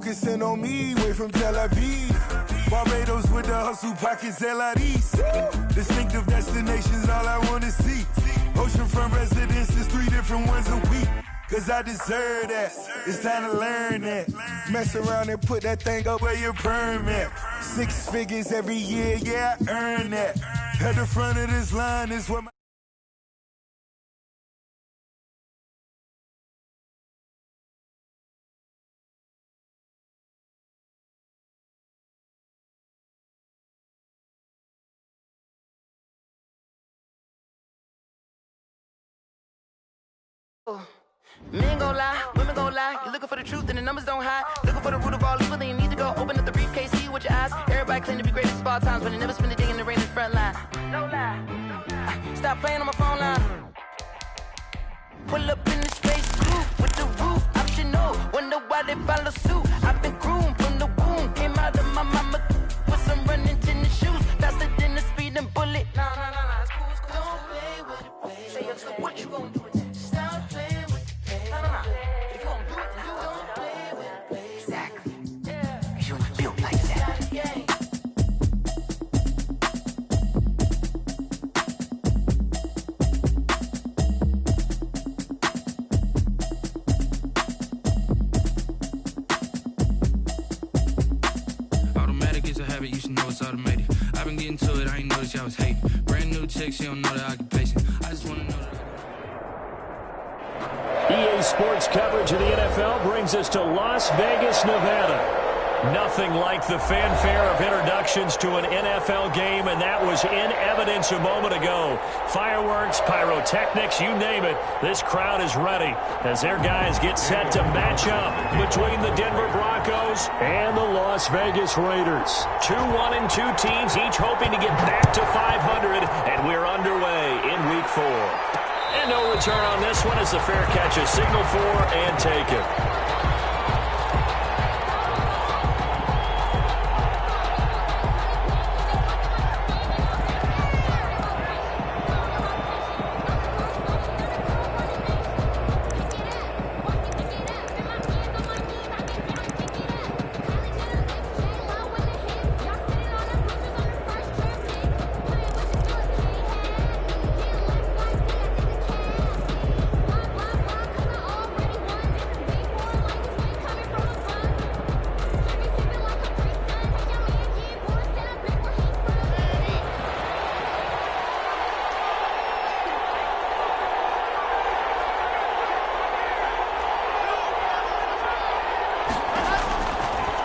Focusing on me, way from Tel Aviv. Barbados with the hustle pockets, LIDs. Distinctive destinations, all I want to see. Oceanfront residences, 3 different ones a week. Cause I deserve that. It's time to learn that. Mess around and put that thing up where your permit. 6 figures every year, yeah, I earn that. At the front of this line is what my Men gon' lie, women gon' lie. You looking for the truth and the numbers don't hide. Looking for the root of all evil, then you need to go open up the briefcase, see with your eyes. Everybody claim to be greatest of all times, but they never spend a day in the rain in the front line. No lie. Stop playing on my phone line. Pull up in the space coupe with the roof optional. Wonder why they follow suit. I've been groomed from the womb. Came out of my mama with some running tennis shoes. Faster than the speeding bullet. Nah, it's cool, it's cool. Don't play with it, baby. Say what you gon' do with it? Stop playing with it, baby. Nah. If you gon' do it, then you don't play with it, baby. Exactly. Yeah. Cause you ain't built like that. You should know it's automated. I've been getting to it, I ain't noticed y'all was hating. Brand new chick, she don't know the occupation. I just wanna know that. EA Sports coverage of the NFL brings us to Las Vegas, Nevada. Nothing like the fanfare of introductions to an NFL game, and that was in evidence a moment ago. Fireworks, pyrotechnics, you name it. This crowd is ready as their guys get set to match up between the Denver Broncos and the Las Vegas Raiders. 2-1-2 teams, each hoping to get back to 500, and we're underway in Week 4. And no return on this one as the fair catch is signaled for and taken.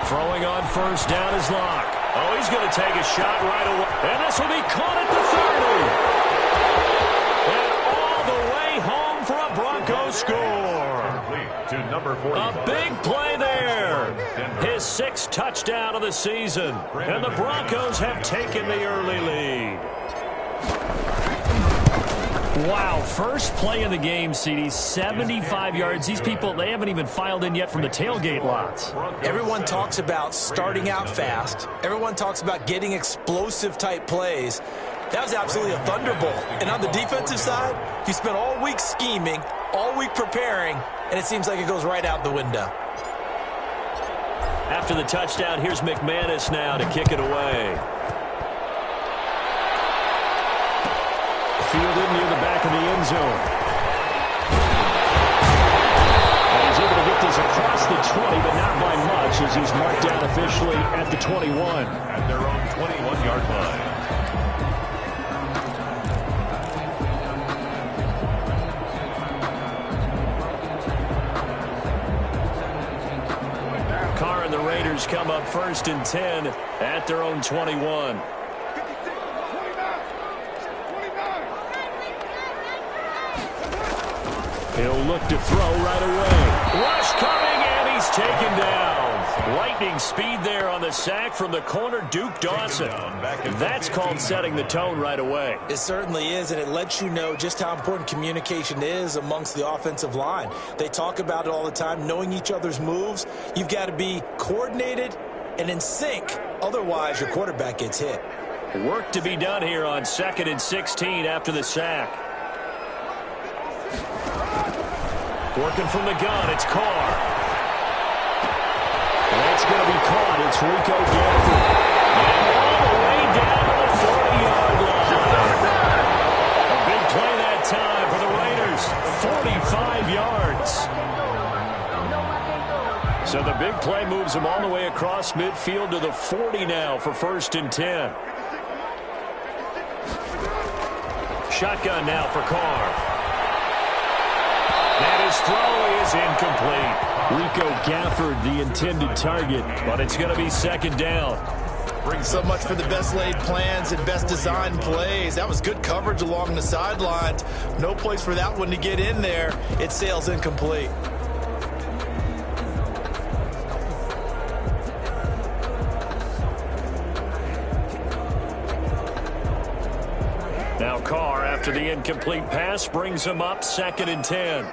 Throwing on first down is Locke. Oh, he's going to take a shot right away. And this will be caught at the 30. And all the way home for a Broncos score. To number 40. A big play there. His 6th touchdown of the season. And the Broncos have taken the early lead. Wow, first play of the game, CD, 75 yards. These people, they haven't even filed in yet from the tailgate lots. Everyone talks about starting out fast. Everyone talks about getting explosive-type plays. That was absolutely a thunderbolt. And on the defensive side, you spent all week scheming, all week preparing, and it seems like it goes right out the window. After the touchdown, here's McManus now to kick it away. Fielded near the back of the end zone. And he's able to get this across the 20, but not by much as he's marked down officially at the 21. At their own 21-yard line. Carr and the Raiders come up 1st and 10 at their own 21. He'll look to throw right away. Rush coming, and he's taken down. Lightning speed there on the sack from the corner, Duke Dawson. That's called setting the tone right away. It certainly is, and it lets you know just how important communication is amongst the offensive line. They talk about it all the time, knowing each other's moves. You've got to be coordinated and in sync. Otherwise, your quarterback gets hit. Work to be done here on 2nd and 16 after the sack. Working from the gun, it's Carr. That's going to be caught. It's Rico Gafford. And all the way down to the 40-yard line. A big play that time for the Raiders. 45 yards. So the big play moves them all the way across midfield to the 40 now for 1st and 10. Shotgun now for Carr. And his throw is incomplete. Rico Gafford, the intended target, but it's going to be 2nd down. So much for the best laid plans and best designed plays. That was good coverage along the sidelines. No place for that one to get in there. It sails incomplete. Now Carr, after the incomplete pass, brings him up 2nd and 10.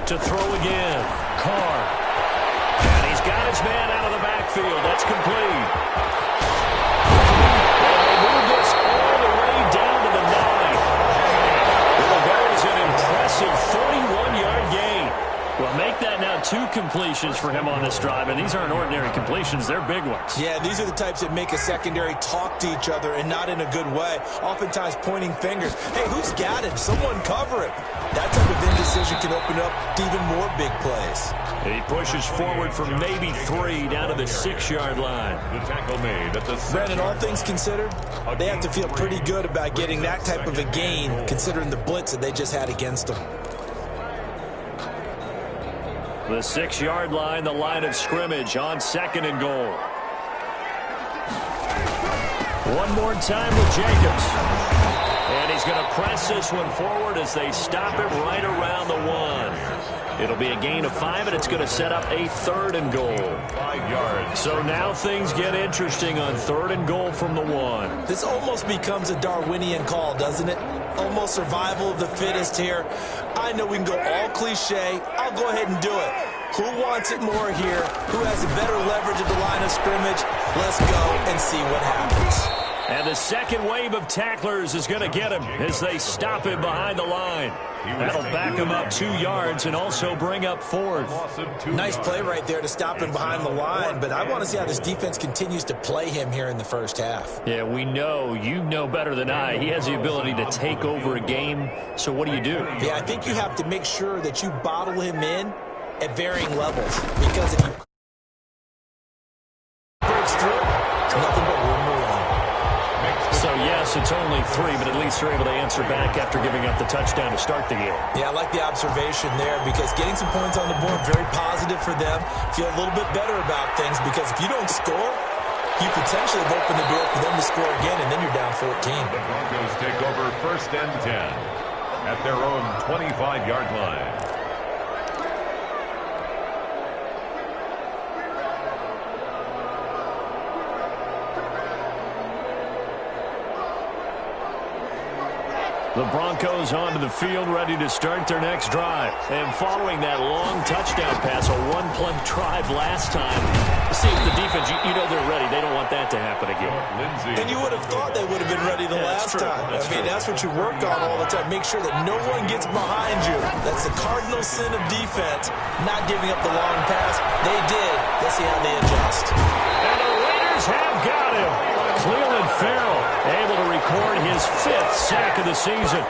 To throw again. Carr. And he's got his man out of the backfield. That's complete. And they move this all the way down to the 9. It'll go as an impressive 41-yard gain. Well, make that now 2 completions for him on this drive, and these aren't ordinary completions. They're big ones. Yeah, these are the types that make a secondary talk to each other, and not in a good way. Oftentimes pointing fingers. Hey, who's got him? Someone cover him. That type of indecision can open up to even more big plays. He pushes forward from maybe 3 down to the 6-yard line. The tackle made at the 6. Brandon, all things considered, they have to feel pretty good about getting that type of a gain, considering the blitz that they just had against them. The 6-yard line, the line of scrimmage on 2nd and goal. One more time with Jacobs. And he's going to press this one forward as they stop him right around the 1. It'll be a gain of 5, and it's going to set up a 3rd and goal. 5 yards. So now things get interesting on 3rd and goal from the 1. This almost becomes a Darwinian call, doesn't it? Almost survival of the fittest here. I know we can go all cliche. I'll go ahead and do it. Who wants it more here? Who has a better leverage at the line of scrimmage? Let's go and see what happens. And the second wave of tacklers is going to get him as they stop him behind the line. That'll back him up 2 yards and also bring up 4th. Nice play right there to stop him behind the line, but I want to see how this defense continues to play him here in the first half. Yeah, we know. You know better than I. He has the ability to take over a game. So what do you do? Yeah, I think you have to make sure that you bottle him in at varying levels, because if he breaks through, it's nothing but room to run. So, yes, it's only 3, but at least they're able to answer back after giving up the touchdown to start the game. Yeah, I like the observation there, because getting some points on the board, very positive for them. Feel a little bit better about things, because if you don't score, you potentially have opened the door for them to score again, and then you're down 14. The Broncos take over 1st and 10 at their own 25-yard line. The Broncos onto the field, ready to start their next drive. And following that long touchdown pass, a one-play drive last time. See if the defense, you know they're ready. They don't want that to happen again. And you would have thought they would have been ready the last time. That's what you work on all the time. Make sure that no one gets behind you. That's the cardinal sin of defense, not giving up the long pass. They did. Let's see how they adjust. And the Raiders have got him. Cleveland Farrell able to record his 5th sack of the season.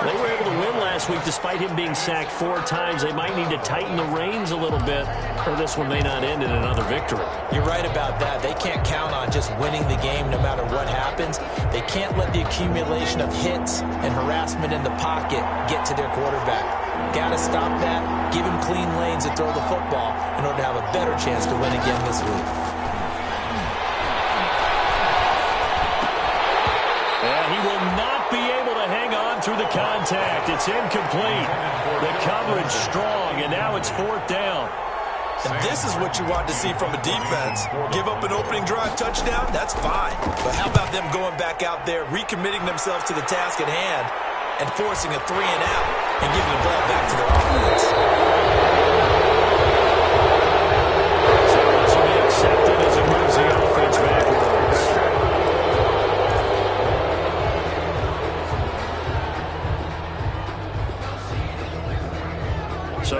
They were able to win last week despite him being sacked 4 times. They might need to tighten the reins a little bit, or this one may not end in another victory. You're right about that. They can't count on just winning the game no matter what happens. They can't let the accumulation of hits and harassment in the pocket get to their quarterback. Got to stop that, give him clean lanes to throw the football in order to have a better chance to win again this week. And he will not be able to hang on through the contact. It's incomplete. The coverage strong, and now it's 4th down. And this is what you want to see from a defense. Give up an opening drive touchdown, that's fine. But how about them going back out there, recommitting themselves to the task at hand, and forcing a 3-and-out and giving the ball back to their offense? So this will be accepted as it moves the offense backwards.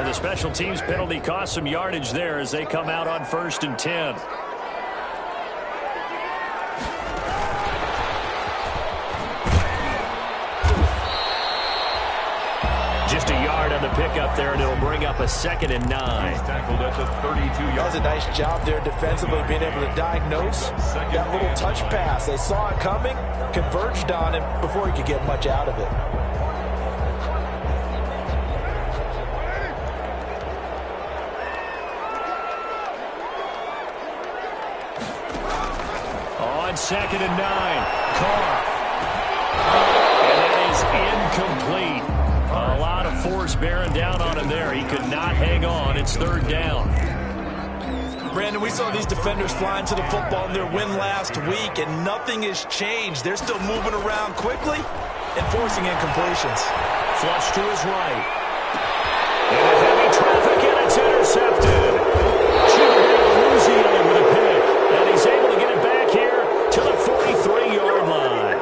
So the special teams penalty cost some yardage there as they come out on 1st and 10. Just a yard on the pickup there, and it'll bring up a 2nd and 9. He's tackled at the 32-yard. That was a nice job there defensively, being able to diagnose that little touch pass. They saw it coming, converged on him before he could get much out of it. On 2nd and 9, Carr. And that is incomplete. A lot of force bearing down on him there. He could not hang on. It's 3rd down. Brandon, we saw these defenders flying to the football in their win last week, and nothing has changed. They're still moving around quickly and forcing incompletions. Flush to his right. Into heavy traffic, and it's intercepted. Ching03's with a pick, and he's able to get it back here to the 43-yard line.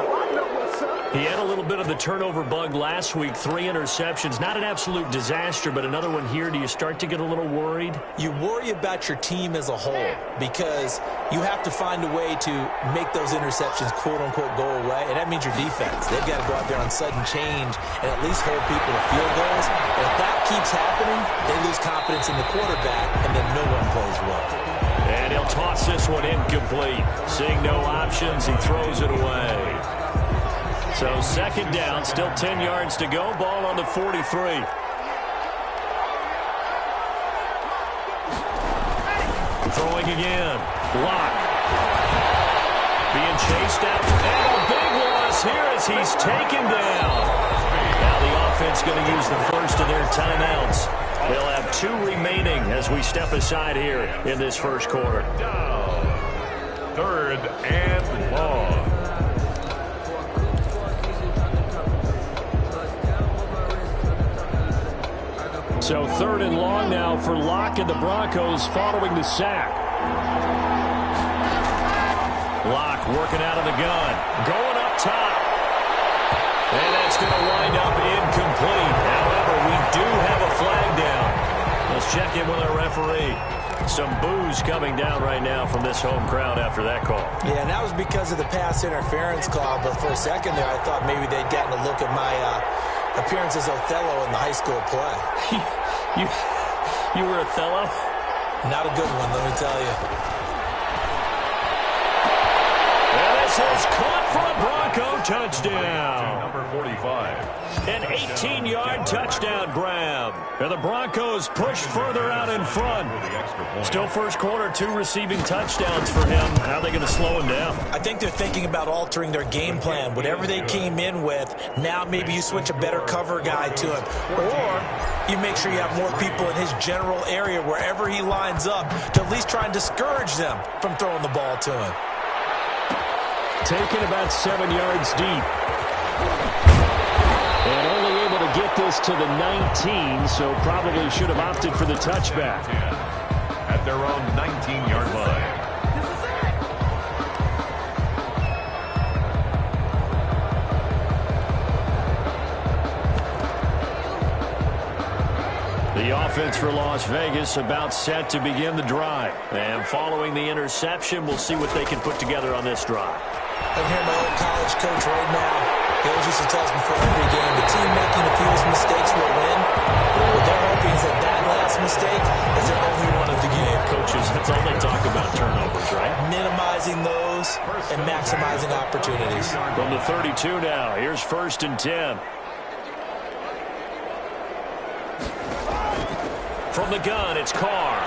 He had a little bit of the turnover bug last week, 3 interceptions. Not an absolute disaster, but another one here. Do you start to get a little worried? You worry about your team as a whole because you have to find a way to make those interceptions, quote-unquote, go away, and that means your defense. They've got to go out there on sudden change and at least hold people to field goals. And if that keeps happening, they lose confidence in the quarterback, and then no one plays well. And he'll toss this one incomplete. Seeing no options, he throws it away. So 2nd down, still 10 yards to go. Ball on the 43. Throwing again. Block. Being chased out. And a big loss here as he's taken down. Now the offense going to use the first of their timeouts. They'll have 2 remaining as we step aside here in this first quarter. Down. 3rd and long. So 3rd and long now for Locke and the Broncos following the sack. Locke working out of the gun. Going up top. And that's going to wind up incomplete. However, we do have a flag down. Let's check in with our referee. Some boos coming down right now from this home crowd after that call. Yeah, and that was because of the pass interference call. But for a second there, I thought maybe they'd gotten a look at my appearance as Othello in the high school play. You were Othello? Not a good one, let me tell you. And this is caught for a Bronco touchdown. Number 45. An 18-yard touchdown grab. And the Broncos push further out in front. Still first quarter, 2 receiving touchdowns for him. How are they going to slow him down? I think they're thinking about altering their game plan. Whatever they came in with, now maybe you switch a better cover guy to him. Or you make sure you have more people in his general area wherever he lines up to at least try and discourage them from throwing the ball to him. Taken about 7 yards deep. And only able to get this to the 19, so probably should have opted for the touchback. At their own 19-yard line. The offense for Las Vegas about set to begin the drive. And following the interception, we'll see what they can put together on this drive. I'm hearing my old college coach right now. He always used to tell us before every game, the team making the fewest mistakes will win. What they're hoping is that that last mistake is their only one of the game. Coaches, that's all they talk about, turnovers, right? Minimizing those and maximizing opportunities. From the 32 now, here's 1st and 10. From the gun, it's Carr.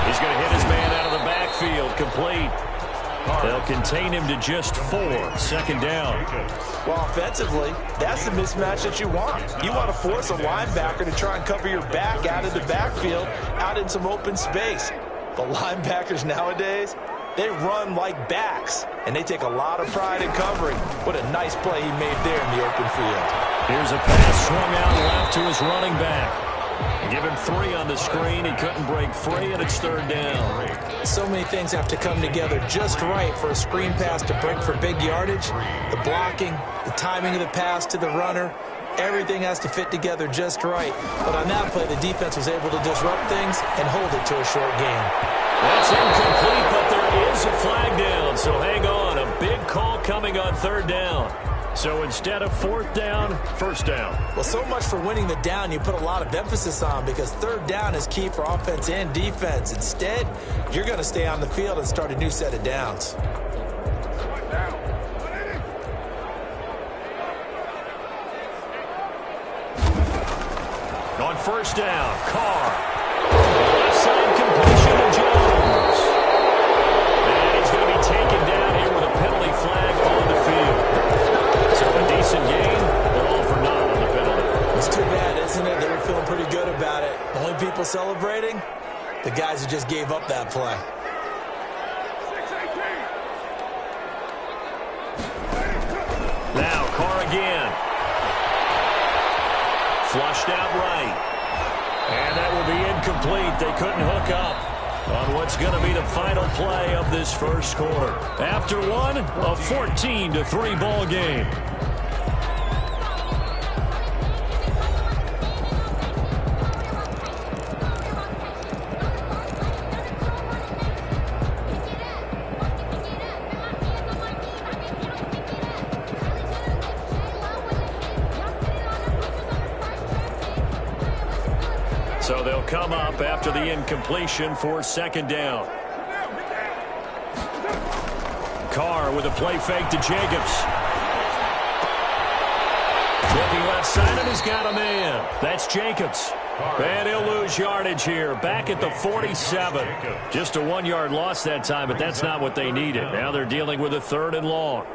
He's going to hit his man out of the backfield, complete. They'll contain him to just 4. 2nd down. Well, offensively, that's the mismatch that you want. You want to force a linebacker to try and cover your back out of the backfield, out in some open space. But linebackers nowadays, they run like backs, and they take a lot of pride in covering. What a nice play he made there in the open field. Here's a pass swung out left to his running back. Give him 3 on the screen. He couldn't break free, and it's 3rd down. So many things have to come together just right for a screen pass to break for big yardage. The blocking, the timing of the pass to the runner, Everything has to fit together just right. But on that play, the defense was able to disrupt things and hold it to a short game. That's incomplete, but there is a flag down, so hang on. A big call coming on third down. So instead of fourth down, first down. Well, so much for winning the down you put a lot of emphasis on, because third down is key for offense and defense. Instead, you're going to stay on the field and start a new set of downs. On first down, Carr. Left side completion to Jones. And he's going to be taken down here with a penalty flag on the field. So a decent gain, but all for naught on the penalty. It's too bad, isn't it? They were feeling pretty good about it. The only people celebrating, the guys who just gave up that play. Now Carr again. Flushed out right. And that will be incomplete. They couldn't hook up on what's going to be the final play of this first quarter. After one, a 14-3 ball game. So they'll come up after the incompletion for second down. Carr with a play fake to Jacobs. Looking left side, and he's got a man. That's Jacobs. And he'll lose yardage here, back at the 47. Just a 1 yard loss that time, but that's not what they needed. Now they're dealing with a third and long.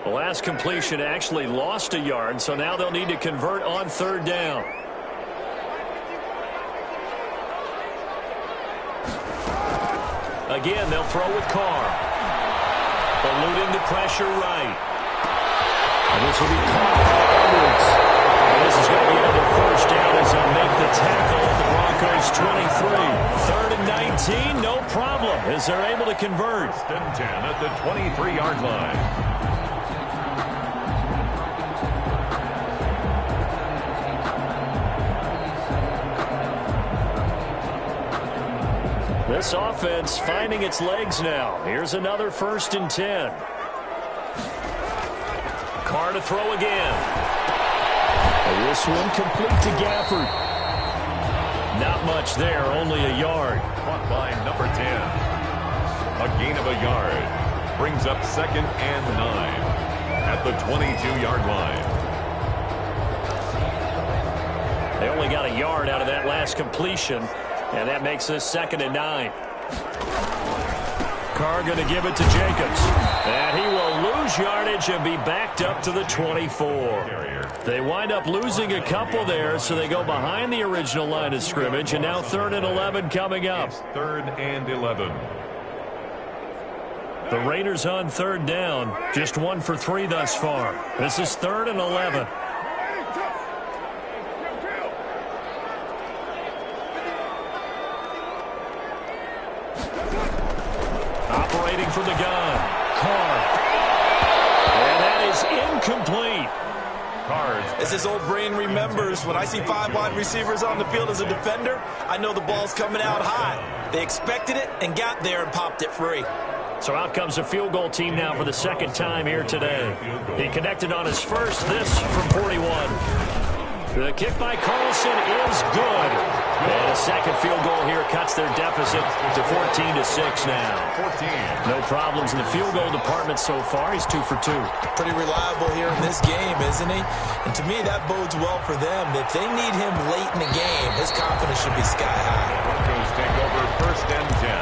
The last completion actually lost a yard, so now they'll need to convert on third down. Again, they'll throw with Carr. Eluding the pressure right. And this will be caught by Edwards. And this is going to be another first down as they'll make the tackle at the Broncos 23. Third and 19, no problem, as they're able to convert. First and 10 at the 23-yard line. This offense finding its legs now. Here's another first and 10. Carr to throw again. And this one complete to Gafford. Not much there, only a yard. Caught by number 10. A gain of a yard. Brings up second and 9 at the 22-yard line. They only got a yard out of that last completion. And that makes this second and 9. Carr going to give it to Jacobs. And he will lose yardage and be backed up to the 24. They wind up losing a couple there, so they go behind the original line of scrimmage. And now third and 11 coming up. It's third and 11. The Raiders on third down. Just 1 for 3 thus far. This is third and 11. Operating from the gun, Carr. And that is incomplete. As his old brain remembers, when I see 5 wide receivers on the field as a defender, I know the ball's coming out high. They expected it and got there and popped it free. So out comes a field goal team now for the second time here today. He connected on his first, this from 41. The kick by Carlson is good. And a second field goal here cuts their deficit to 14-6 now. 14. No problems in the field goal department so far. He's 2 for 2. Pretty reliable here in this game, isn't he? And to me, that bodes well for them. If they need him late in the game, his confidence should be sky high. Broncos take over first and 10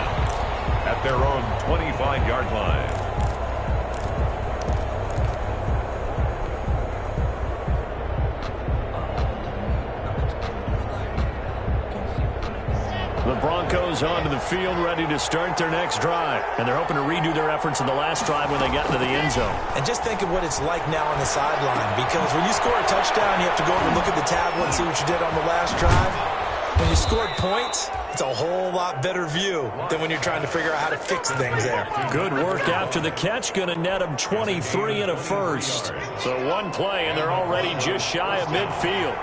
at their own 25-yard line. The Broncos onto the field, ready to start their next drive. And they're hoping to redo their efforts in the last drive when they got into the end zone. And just think of what it's like now on the sideline, because when you score a touchdown, you have to go over and look at the tablet and see what you did on the last drive. When you scored points, it's a whole lot better view than when you're trying to figure out how to fix things there. Good work after the catch. Going to net him 23 and a first. So one play, and they're already just shy of midfield.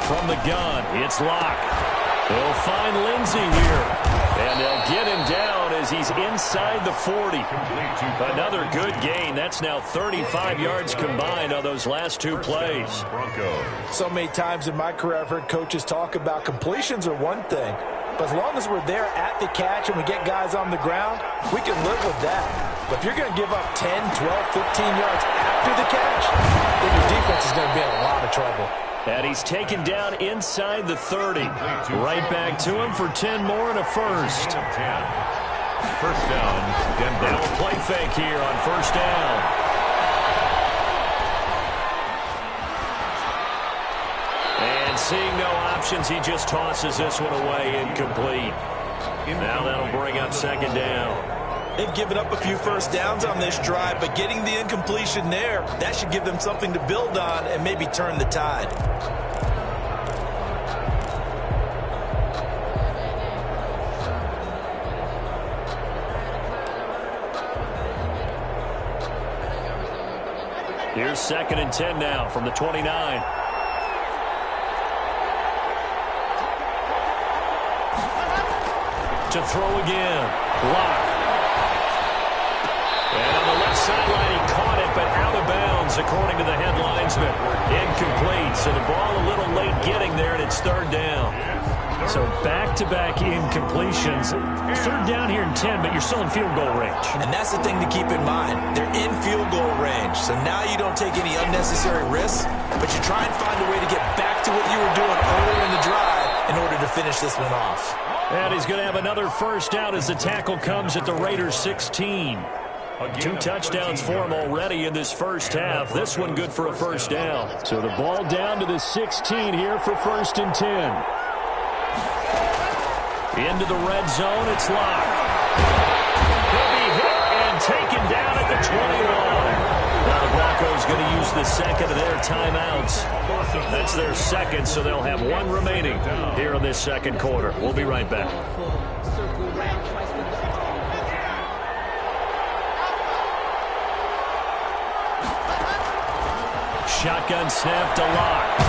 From the gun, it's Locke. They'll find Lindsey here. And they'll get him down as he's inside the 40. Another good gain. That's now 35 yards combined on those last two plays. So many times in my career I've heard coaches talk about completions are one thing. But as long as we're there at the catch and we get guys on the ground, we can live with that. But if you're going to give up 10, 12, 15 yards after the catch, then your defense is going to be in a lot of trouble. And he's taken down inside the 30. Right back to him for 10 more and a first. First down, Denver. Now a play fake here on first down. And seeing no options, he just tosses this one away, incomplete. Now that'll bring up second down. They've given up a few first downs on this drive, but getting the incompletion there, that should give them something to build on and maybe turn the tide. Here's second and 10 now from the 29. To throw again. Locke. And on the left sideline, he caught it, but out of bounds, according to the head linesman. Incomplete, so the ball a little late getting there, and it's third down. So back-to-back incompletions. Third down here in 10, but you're still in field goal range. And that's the thing to keep in mind. They're in field goal range, so now you don't take any unnecessary risks, but you try and find a way to get back to what you were doing earlier in the drive in order to finish this one off. And he's going to have another first down as the tackle comes at the Raiders' 16. 2 touchdowns for him already in this first half. This one good for a first down. So the ball down to the 16 here for first and 10. Into the red zone, it's Locke. He'll be hit and taken down at the 21. Now the Broncos going to use the second of their timeouts. That's their second, so they'll have one remaining here in this second quarter. We'll be right back. Shotgun snap to Locke.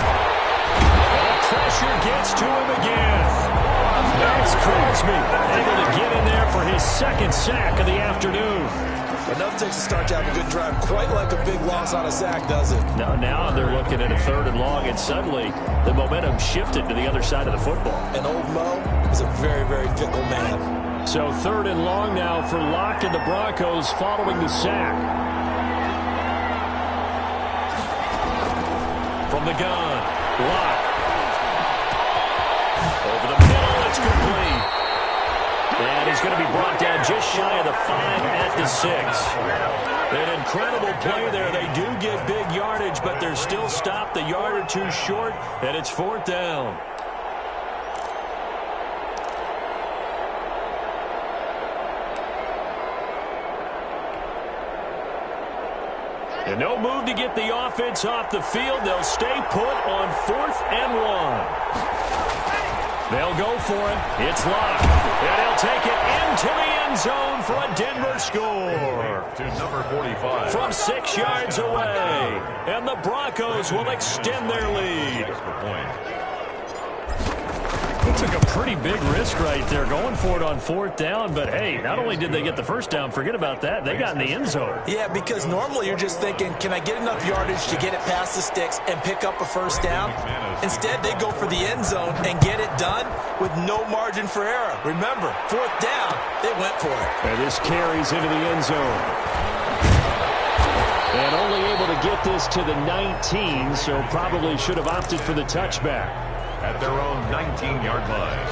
And pressure gets to him again. Max Crosby able to get in there for his second sack of the afternoon. Enough takes to start to have a good drive, quite like a big loss on a sack, does it? Now they're looking at a third and long, and suddenly the momentum shifted to the other side of the football. And old Mo is a very, very fickle man. So third and long now for Locke and the Broncos following the sack. From the gun, Locke. Over the middle, it's complete. And he's going to be brought down just shy of the 5 at the 6. An incredible play there. They do get big yardage, but they're still stopped a yard or two short, and it's fourth down. And no move to get the offense off the field. They'll stay put on 4th and 1. They'll go for it. It's Locke. And he'll take it into the end zone for a Denver score. To number 45. From 6 yards away. And the Broncos will extend their lead. They took a pretty big risk right there going for it on 4th down. But, hey, not only did they get the first down, forget about that, they got in the end zone. Yeah, because normally you're just thinking, can I get enough yardage to get it past the sticks and pick up a first down? Instead, they go for the end zone and get it done with no margin for error. Remember, 4th down, they went for it. And this carries into the end zone. And only able to get this to the 19, so probably should have opted for the touchback. At their own 19-yard line.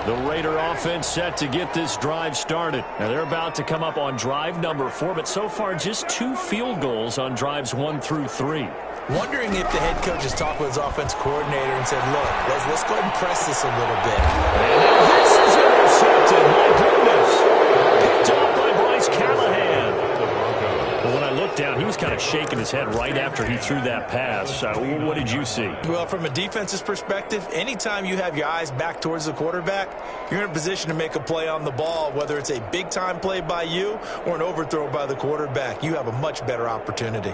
The Raider offense set to get this drive started. Now they're about to come up on drive number 4, but so far just 2 field goals on drives 1 through 3. Wondering if the head coach has talked with his offense coordinator and said, look, let's go ahead and press this a little bit. And this is intercepted. My goodness. kind of shaking his head right after he threw that pass. What did you see? Well, from a defense's perspective, anytime you have your eyes back towards the quarterback, you're in a position to make a play on the ball, whether it's a big-time play by you or an overthrow by the quarterback. You have a much better opportunity.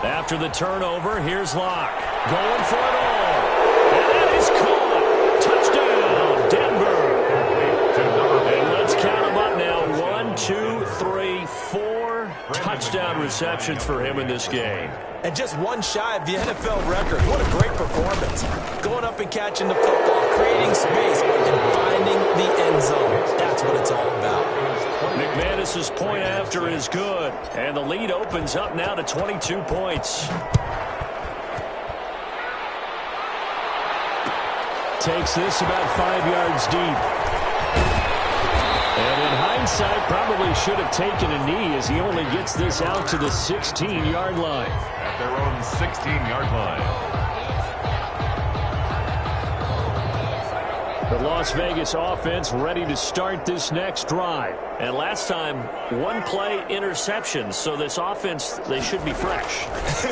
After the turnover, here's Locke. Going for it all. And that is caught. Touchdown, Denver. And let's count them up now. 1, 2, 3, 4 touchdown receptions for him in this game. And just one shy of the NFL record. What a great performance. Going up and catching the football, creating space, and finding the end zone. That's what it's all about. McManus's point after is good. And the lead opens up now to 22 points. Takes this about 5 yards deep. And in hindsight, probably should have taken a knee as he only gets this out to the 16-yard line. At their own 16-yard line. The Las Vegas offense ready to start this next drive. And last time, one-play interception. So this offense, they should be fresh.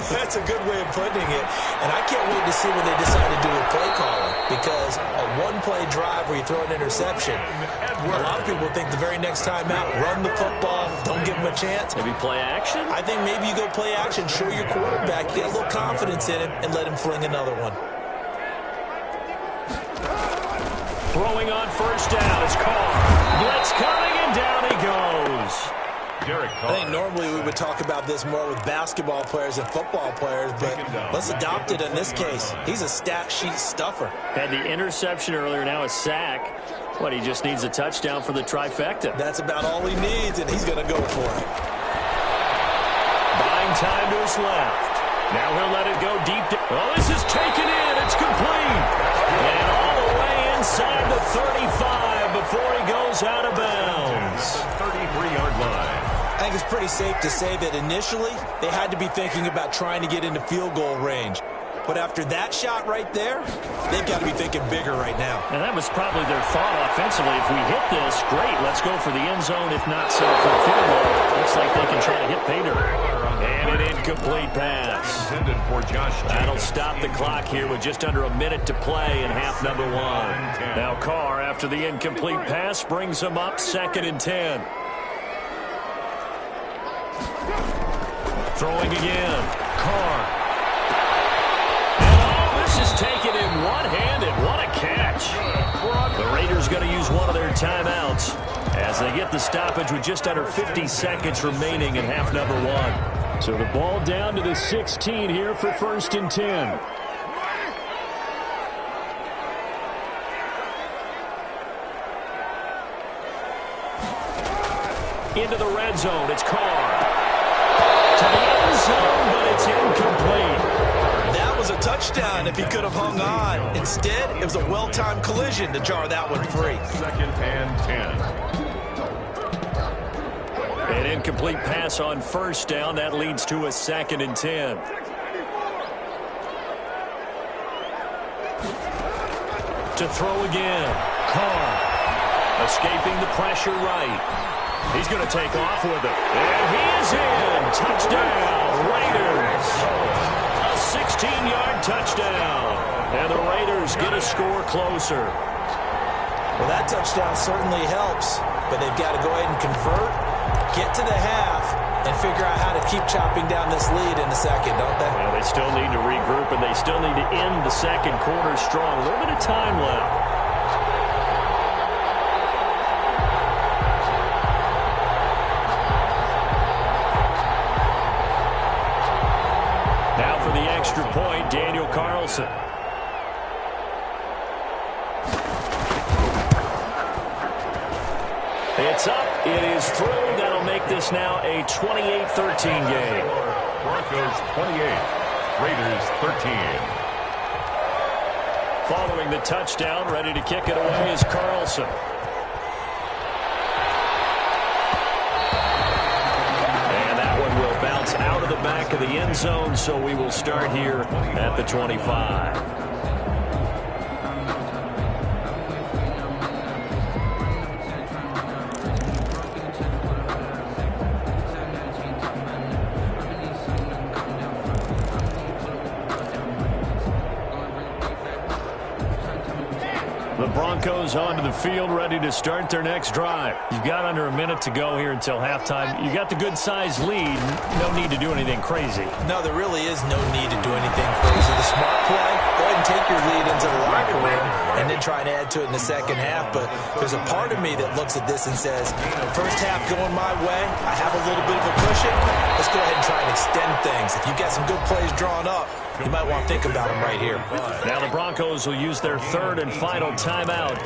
That's a good way of putting it. And I can't wait to see what they decide to do with play calling. Because a one-play drive where you throw an interception, a lot of people think the very next time out, run the football, don't give them a chance. Maybe play action? I think maybe you go play action, show your quarterback, get a little confidence in him, and let him fling another one. Throwing on first down is Carr. Blitz coming, and down he goes. I think normally we would talk about this more with basketball players and football players, but let's adopt it in this case. He's a stat sheet stuffer. Had the interception earlier, now a sack. What, he just needs a touchdown for the trifecta. That's about all he needs, and he's going to go for it. Buying time to his left. Now he'll let it go deep. Oh, this is taken in. It's complete. And all the way inside the 35 before he goes out of bounds. 33-yard line. I think it's pretty safe to say that initially they had to be thinking about trying to get into field goal range. But after that shot right there, they've got to be thinking bigger right now. And that was probably their thought offensively. If we hit this, great, let's go for the end zone. If not, settle for a field goal. Looks like they can try to hit Pater. And an incomplete pass. Intended for Josh. That'll stop the clock here with just under a minute to play in half number 1. Now Carr, after the incomplete pass, brings him up 2nd and 10. Throwing again. Carr. And oh, this is taken in one-handed. What a catch. The Raiders going to use one of their timeouts as they get the stoppage with just under 50 seconds remaining in half number 1. So the ball down to the 16 here for 1st and 10. Into the red zone. It's Carr. To the end zone, but it's incomplete. That was a touchdown if he could have hung on. Instead, it was a well-timed collision to jar that one free. 2nd and 10. An incomplete pass on first down. That leads to a 2nd and 10. To throw again. Carr. Escaping the pressure right. He's going to take off with it. And he is in. Touchdown, Raiders. A 16-yard touchdown. And the Raiders get a score closer. Well, that touchdown certainly helps, but they've got to go ahead and convert, get to the half, and figure out how to keep chopping down this lead in the second, don't they? Well, they still need to regroup, and they still need to end the second quarter strong. A little bit of time left. Now for the extra point, Daniel Carlson. It's up. It is through. That'll make this now a 28-13 game. Broncos 28, Raiders 13. Following the touchdown, ready to kick it away is Carlson. And that one will bounce out of the back of the end zone, so we will start here at the 25. Broncos onto the field, ready to start their next drive. You've got under a minute to go here until halftime. You got the good-sized lead. No need to do anything crazy. No, there really is no need to do anything crazy. The smart play, go ahead and take your lead into the locker room and then try and add to it in the second half. But there's a part of me that looks at this and says, first half going my way, I have a little bit of a cushion. Let's go ahead and try and extend things. If you got some good plays drawn up, you might want to think about them right here. Now the Broncos will use their third and final timeout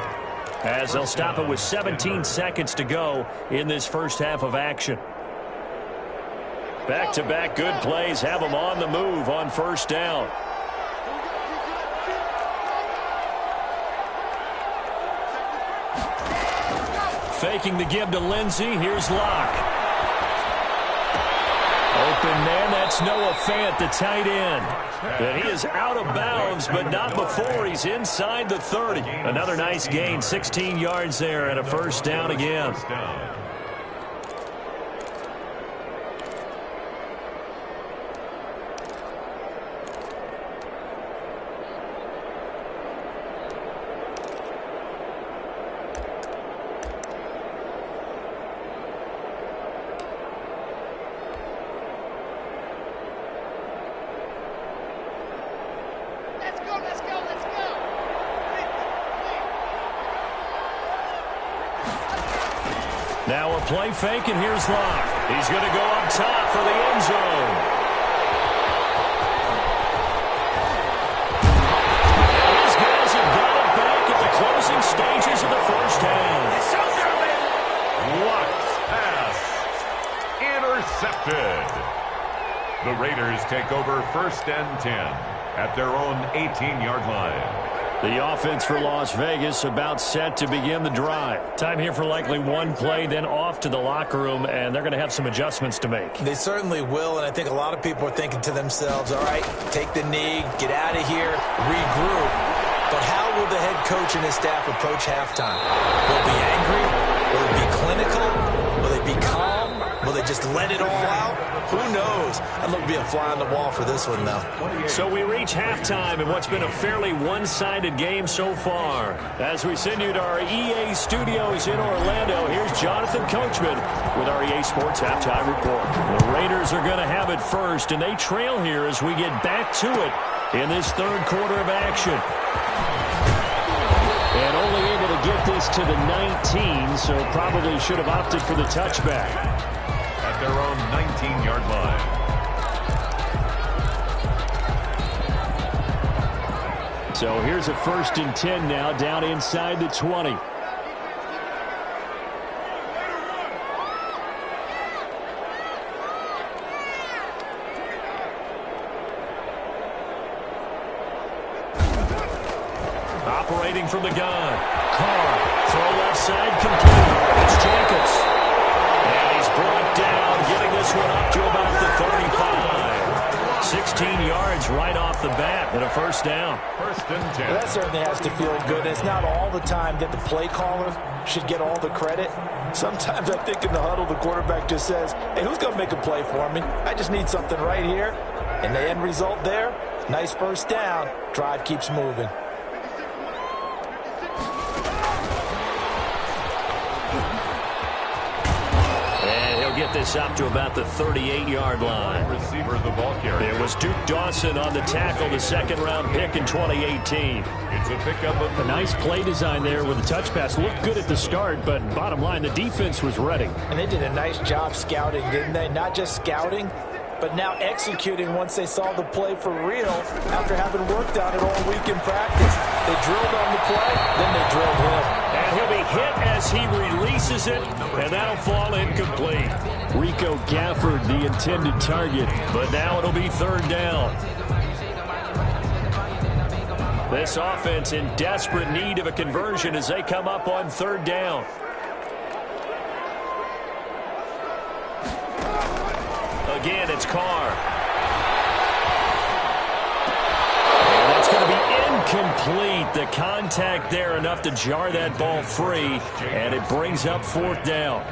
as they'll stop it with 17 seconds to go in this first half of action. Back-to-back good plays have them on the move on first down. Faking the give to Lindsey. Here's Locke. Open man, that's Noah Fant, the tight end. And he is out of bounds, but not before he's inside the 30. Another nice gain, 16 yards there and a first down again. Now a play fake, and here's Locke. He's going to go up top for the end zone. And these guys have got it back at the closing stages of the first half. Locke's pass intercepted. The Raiders take over first and 10 at their own 18-yard line. The offense for Las Vegas about set to begin the drive. Time here for likely one play, then off to the locker room, and they're going to have some adjustments to make. They certainly will, and I think a lot of people are thinking to themselves, all right, take the knee, get out of here, regroup. But how will the head coach and his staff approach halftime? Will they be angry? Will they be clinical? Will they be calm? Will they just let it all out? Who knows? I'd love to be a fly on the wall for this one, though. So we reach halftime in what's been a fairly one-sided game so far. As we send you to our EA studios in Orlando, here's Jonathan Coachman with our EA Sports Halftime Report. The Raiders are going to have it first, and they trail here as we get back to it in this third quarter of action. And only able to get this to the 19, so probably should have opted for the touchback. At their own 19-yard line. So here's a 1st and 10 now, down inside the 20. Operating from the gun. Carr, throw left side, complete. It's Jacobs. And he's brought down, getting this one up to about the 35. 16 yards right off the bat and a first down. First and 10. Well, that certainly has to feel good. It's not all the time that the play caller should get all the credit. Sometimes I think in the huddle, the quarterback just says, hey, who's going to make a play for me? I just need something right here. And the end result there, nice first down. Drive keeps moving. Get this up to about the 38-yard line. Receiver, the ball carrier. It was Duke Dawson on the tackle, the second-round pick in 2018. It's a pickup of a nice play design there with a touch pass. Looked good at the start, but bottom line, the defense was ready. And they did a nice job scouting, didn't they? Not just scouting, but now executing once they saw the play for real after having worked on it all week in practice. They drilled on the play, then they drilled him. And he'll be hit as he releases it, and that'll fall incomplete. Rico Gafford, the intended target, but now it'll be third down. This offense in desperate need of a conversion as they come up on third down. Again, it's Carr. And that's going to be incomplete. The contact there enough to jar that ball free, and it brings up fourth down.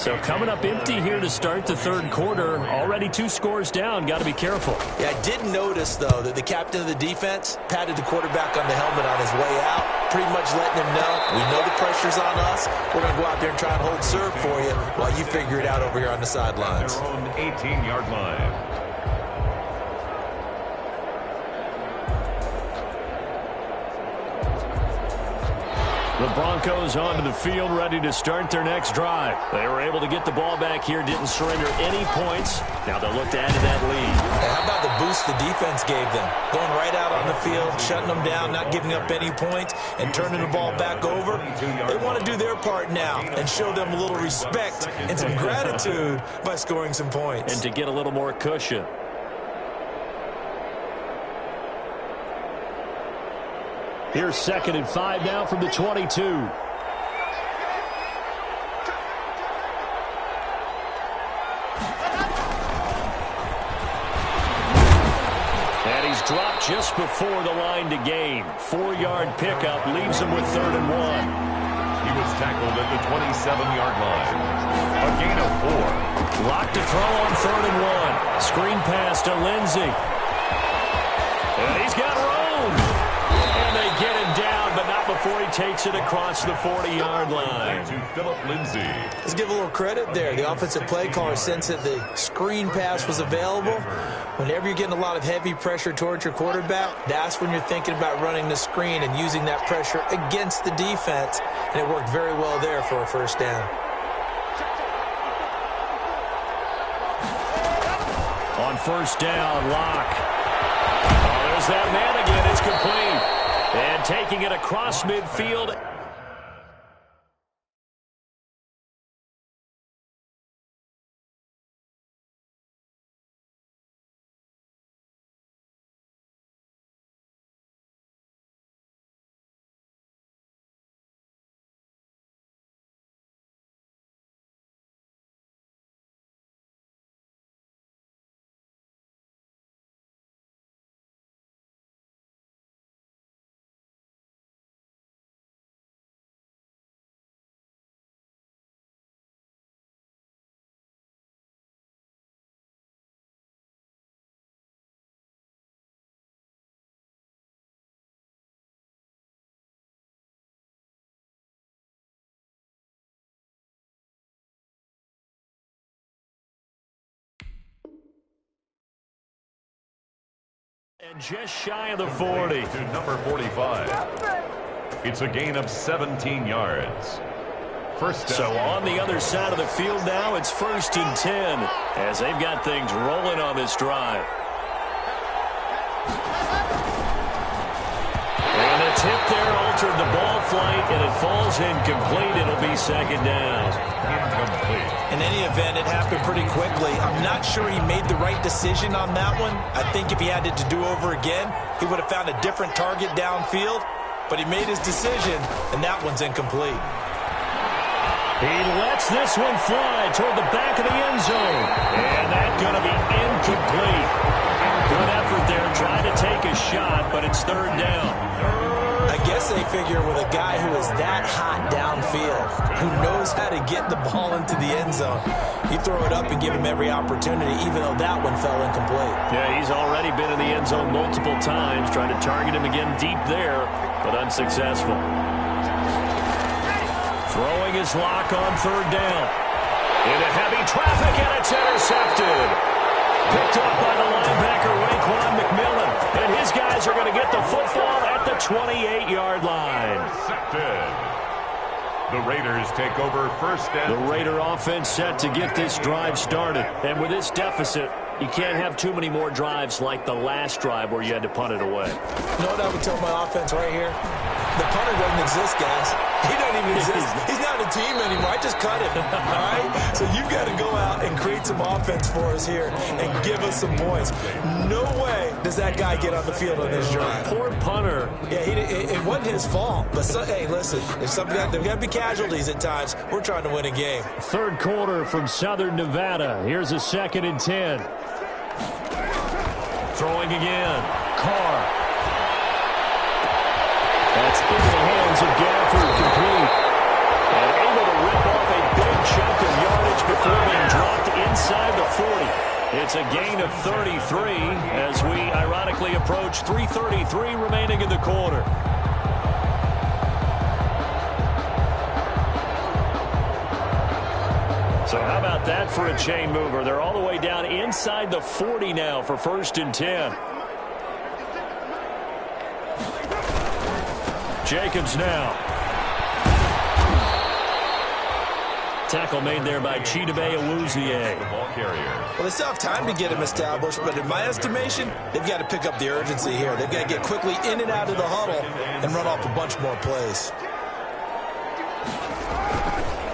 So coming up empty here to start the third quarter. Already 2 scores down. Got to be careful. Yeah, I did notice, though, that the captain of the defense patted the quarterback on the helmet on his way out, pretty much letting him know, we know the pressure's on us. We're going to go out there and try and hold serve for you while you figure it out over here on the sidelines. Their own 18-yard line. The Broncos onto the field, ready to start their next drive. They were able to get the ball back here, didn't surrender any points. Now they'll look to add to that lead. Hey, how about the boost the defense gave them? Going right out on the field, shutting them down, not giving up any points, and turning the ball back over. They want to do their part now and show them a little respect and some gratitude by scoring some points. And to get a little more cushion. Here's 2nd and 5 now from the 22. And he's dropped just before the line to gain. 4-yard pickup leaves him with 3rd and 1. He was tackled at the 27-yard line. A gain of 4. Locked to throw on 3rd and 1. Screen pass to Lindsey. And he's got room. And they get him down, but not before he takes it across the 40-yard line. To Philip Lindsey. Let's give a little credit there. The offensive play caller sensed that the screen pass was available. Whenever you're getting a lot of heavy pressure towards your quarterback, that's when you're thinking about running the screen and using that pressure against the defense. And it worked very well there for a first down. On first down, Locke. Oh, there's that man again. It's complete. And taking it across midfield. And just shy of the 40. To number 45. It's a gain of 17 yards. First down. So on the other side of the field now, it's 1st and 10 as they've got things rolling on this drive. And a tip there altered the ball flight, and it falls incomplete. It'll be 2nd down. Incomplete. In any event, it happened pretty quickly. I'm not sure he made the right decision on that one. I think if he had it to do over again, he would have found a different target downfield. But he made his decision, and that one's incomplete. He lets this one fly toward the back of the end zone. And that's going to be incomplete. Good effort there, trying to take a shot, but it's 3rd down. I guess they figure with a guy who is that hot downfield, who knows how to get the ball into the end zone, you throw it up and give him every opportunity, even though that one fell incomplete. Yeah, he's already been in the end zone multiple times, trying to target him again deep there, but unsuccessful. Throwing his Lock on 3rd down. Into heavy traffic, and it's intercepted. Picked up by the linebacker, Raekwon McMillan. And his guys are going to get the football at the 28-yard line. Intercepted. The Raiders take over 1st down. The Raider offense set to get this drive started. And with this deficit, you can't have too many more drives like the last drive where you had to punt it away. You know what I would tell my offense right here? The punter doesn't exist, guys. He doesn't even exist. He's not a team anymore. I just cut him, all right? So you've got to go out and create some offense for us here and give us some points. No way does that guy get on the field on this drive. Poor punter. Yeah, it wasn't his fault. But, hey, listen, there's got to be casualties at times. We're trying to win a game. 3rd quarter from Southern Nevada. Here's a 2nd and 10. Throwing again. Carr. That's into the hands of Gafford, complete. And able to rip off a big good chunk of yardage before being dropped inside the 40. It's a gain of 33 as we ironically approach 3:33 remaining in the quarter. So how about that for a chain mover? They're all the way down inside the 40 now for 1st and 10. Jacobs now. Tackle made there by Chidobe Awuzie. Well, they still have time to get him established, but in my estimation, they've got to pick up the urgency here. They've got to get quickly in and out of the huddle and run off a bunch more plays.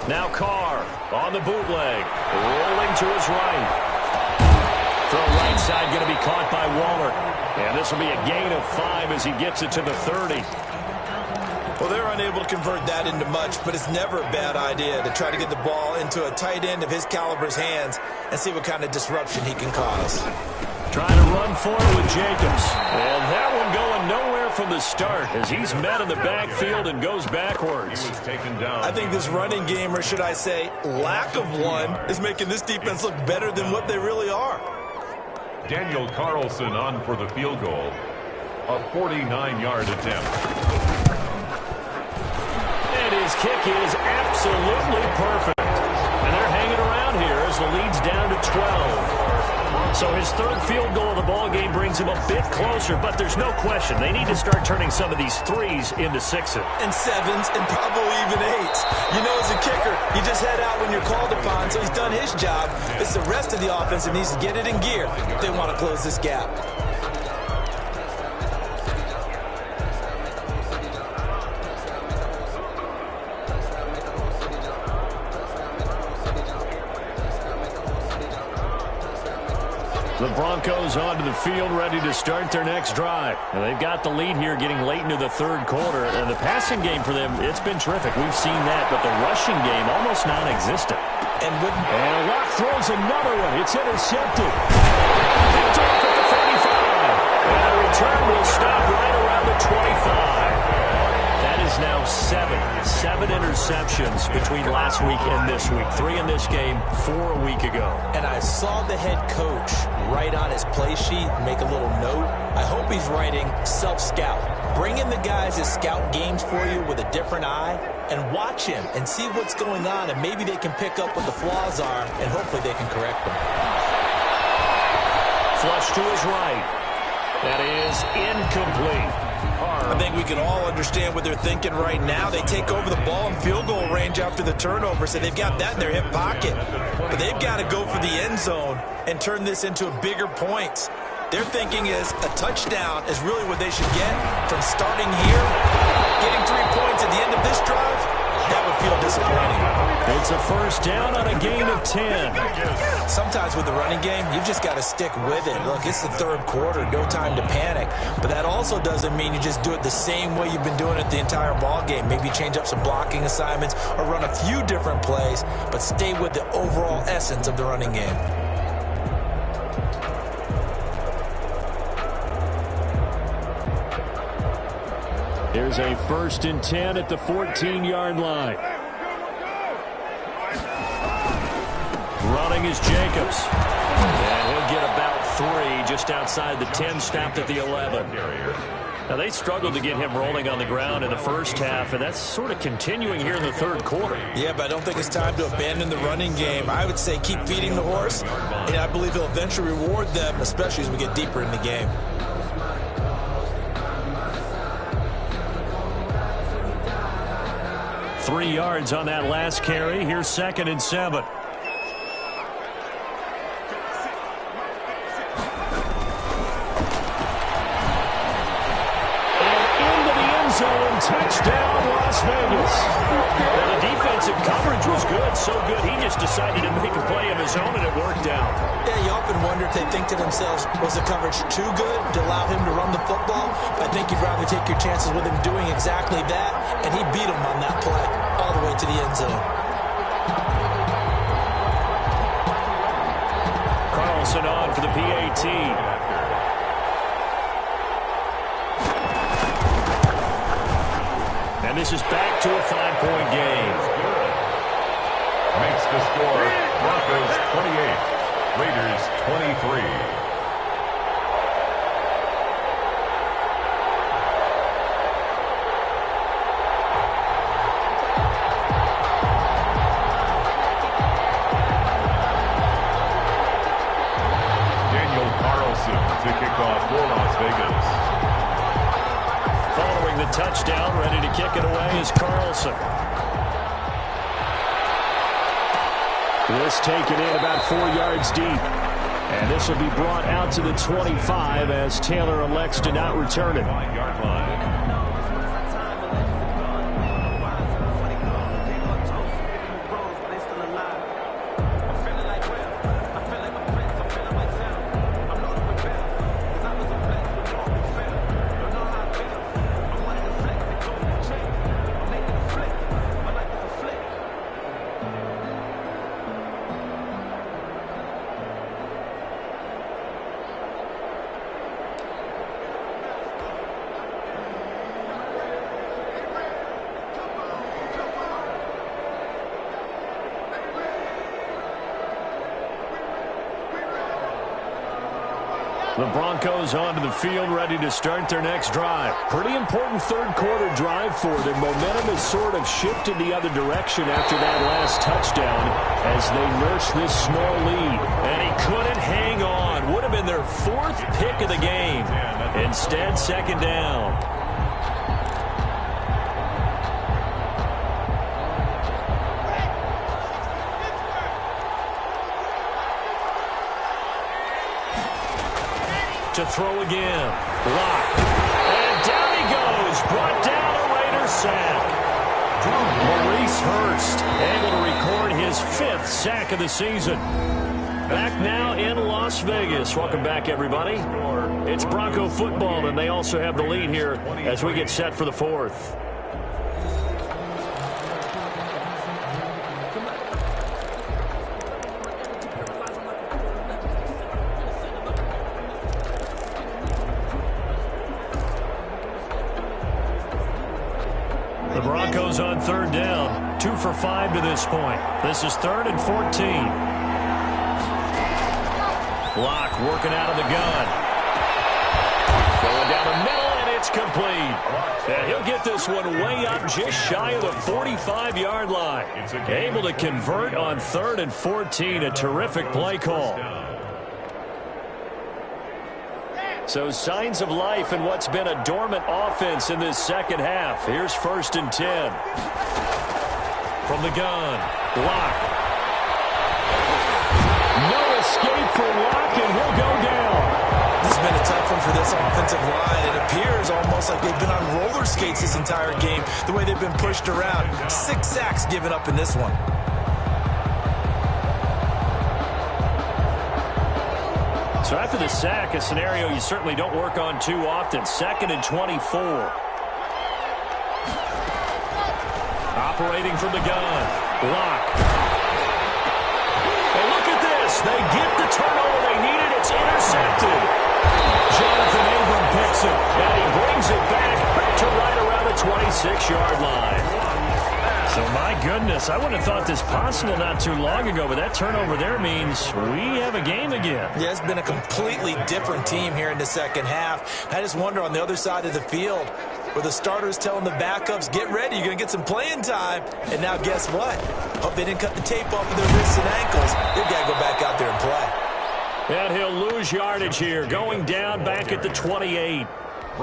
Now Carr on the bootleg, rolling to his right. Throw right side going to be caught by Waller. And this will be a gain of 5 as he gets it to the 30. Well, they're unable to convert that into much, but it's never a bad idea to try to get the ball into a tight end of his caliber's hands and see what kind of disruption he can cause. Trying to run for it with Jacobs. And that one going nowhere from the start as he's met in the backfield and goes backwards. He was taken down. I think this running game, or should I say lack of one, is making this defense look better than what they really are. Daniel Carlson on for the field goal. A 49-yard attempt. And his kick is absolutely perfect. And they're hanging around here as the lead's down to 12. So his 3rd field goal of the ball game brings him a bit closer, but there's no question they need to start turning some of these 3s into 6s. And 7s and probably even 8s. You know, as a kicker, you just head out when you're called upon, so he's done his job. It's the rest of the offense that needs to get it in gear if they want to close this gap. The Broncos onto the field, ready to start their next drive. And they've got the lead here getting late into the 3rd quarter. And the passing game for them, it's been terrific. We've seen that, but the rushing game almost non-existent. And Locke throws another one. It's intercepted. Picked off at the 35. And the return will stop right around the 25. That is now 7 interceptions between last week and this week. 3 in this game, 4 a week ago. And I saw the head coach write on his play sheet, make a little note. I hope he's writing self-scout. Bring in the guys that scout games for you with a different eye and watch him and see what's going on, and maybe they can pick up what the flaws are, and hopefully they can correct them. Flush to his right. That is incomplete. I think we can all understand what they're thinking right now. They take over the ball in field goal range after the turnover, so they've got that in their hip pocket. But they've got to go for the end zone and turn this into a bigger points. Their thinking is a touchdown is really what they should get from starting here. Getting 3 points at the end of this drive, that would feel disappointing. It's a 1st down on a gain of 10. Sometimes with the running game, you've just got to stick with it. Look, it's the 3rd quarter, no time to panic. But that also doesn't mean you just do it the same way you've been doing it the entire ball game. Maybe change up some blocking assignments or run a few different plays, but stay with the overall essence of the running game. Here's a 1st and 10 at the 14-yard line. Running is Jacobs. And he'll get about 3 just outside the 10, stopped at the 11. Now, they struggled to get him rolling on the ground in the first half, and that's sort of continuing here in the 3rd quarter. Yeah, but I don't think it's time to abandon the running game. I would say keep feeding the horse, and I believe he'll eventually reward them, especially as we get deeper in the game. Three yards on that last carry. Here's 2nd and 7. Touchdown, Las Vegas. Well, the defensive coverage was good, so good he just decided to make a play of his own, and it worked out. Yeah, you often wonder if they think to themselves, was the coverage too good to allow him to run the football? I think you'd rather take your chances with him doing exactly that, and he beat him on that play all the way to the end zone. Carlson on for the PAT. And this is back to a 5-point game. makes the score Broncos 28, Raiders 23. To kick off for Las Vegas. Following the touchdown, ready to kick it away is Carlson. This taken in about 4 yards deep. And this will be brought out to the 25 as Taylor elects to not return it. 5-yard line. The Broncos onto the field, ready to start their next drive. Pretty important third-quarter drive for them. Momentum has sort of shifted the other direction after that last touchdown as they nurse this small lead. And he couldn't hang on. Would have been their 4th pick of the game. Instead, second down. To throw again. Blocked. And down he goes. Brought down a Raider sack. Maurice Hurst able to record his 5th sack of the season. Back now in Las Vegas. Welcome back, everybody. It's Bronco football, and they also have the lead here as we get set for the 4th. The Broncos on third down. 2 for 5 to this point. This is 3rd and 14. Block working out of the gun. Going down the middle, and it's complete. And he'll get this one way up just shy of the 45-yard line. Able to convert on 3rd and 14. A terrific play call. So signs of life in what's been a dormant offense in this second half. Here's 1st and 10. From the gun. Block. No escape for Locke, and he'll go down. This has been a tough one for this offensive line. It appears almost like they've been on roller skates this entire game, the way they've been pushed around. 6 sacks given up in this one. So after the sack, a scenario you certainly don't work on too often. 2nd and 24. Operating from the gun. Block. And look at this. They get the turnover they needed. It's intercepted. Jonathan Abram picks it, and he brings it back to right around the 26-yard line. So, my goodness, I wouldn't have thought this possible not too long ago, but that turnover there means we have a game again. Yeah, it's been a completely different team here in the second half. I just wonder on the other side of the field where the starters telling the backups, get ready, you're going to get some playing time. And now guess what? Hope they didn't cut the tape off of their wrists and ankles. They've got to go back out there and play. And he'll lose yardage here, going down back at the 28.